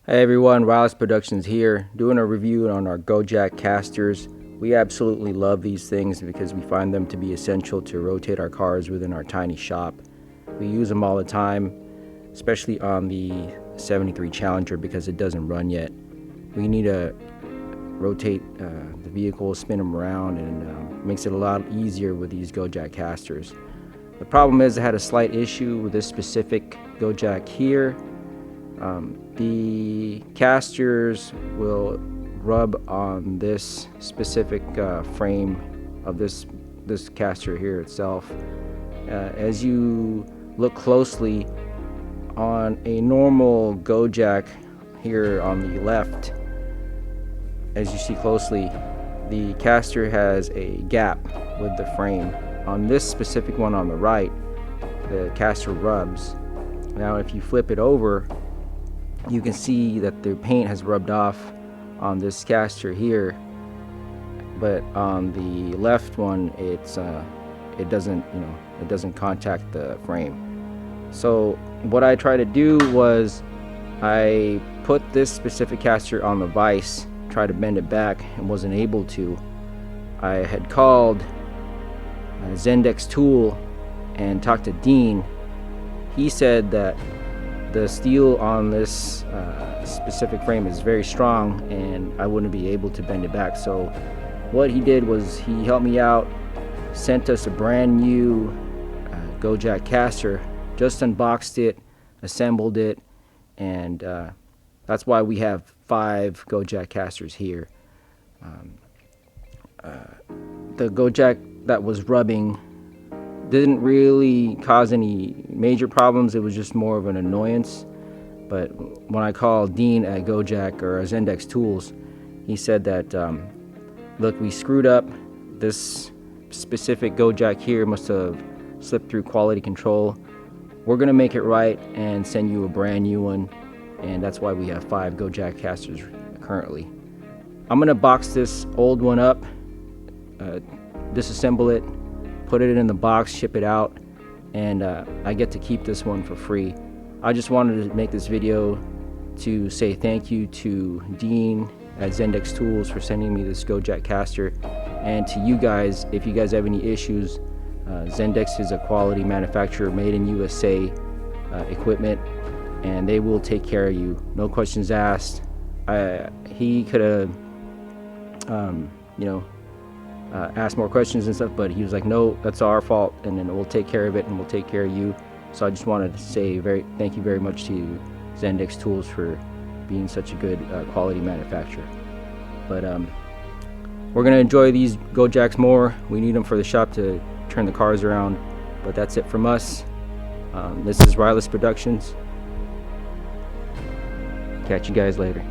Hey everyone, Wireless Productions here, doing a review on our Go Jak casters. We absolutely love these things because we find them to be essential to rotate our cars within our tiny shop. We use them all the time, especially on the 73 Challenger because it doesn't run yet. We need to rotate the vehicle, spin them around, and makes it a lot easier with these Go Jak casters. The problem is I had a slight issue with this specific Go Jak here. The casters will rub on this specific frame of this caster here itself. As you look closely on a normal Go Jak here on the left, as you see closely, the caster has a gap with the frame. On this specific one on the right, the caster rubs. Now if you flip it over, you can see that the paint has rubbed off on this caster here, but on the left one it doesn't contact the frame. So what I tried to do was I put this specific caster on the vise, tried to bend it back, and wasn't able to. I had called Zendex Tool and talked to Dean. He said that the steel on this specific frame is very strong and I wouldn't be able to bend it back. So what he did was he helped me out, sent us a brand new Go Jak caster, just unboxed it, assembled it, and that's why we have 5 Go Jak casters here. The Go Jak that was rubbing didn't really cause any major problems. It was just more of an annoyance. But when I called Dean at Go Jak or Zendex Tools, he said that look, we screwed up. This specific Go Jak here must have slipped through quality control. We're gonna make it right and send you a brand new one, and that's why we have 5 Go Jak casters currently. I'm gonna box this old one up, disassemble it, put it in the box, ship it out, and I get to keep this one for free. I just wanted to make this video to say thank you to Dean at Zendex Tools for sending me this Go Jak caster, and to you guys, if you guys have any issues, Zendex is a quality manufacturer, made in USA equipment, and they will take care of you, no questions asked. He could have ask more questions and stuff, but he was like, no, that's our fault, and then we'll take care of it and we'll take care of you. So I just wanted to say thank you very much to Zendex Tools for being such a good quality manufacturer. But we're gonna enjoy these Go Jaks more. We need them for the shop to turn the cars around. But that's it from us. This is Wireless Productions. Catch you guys later.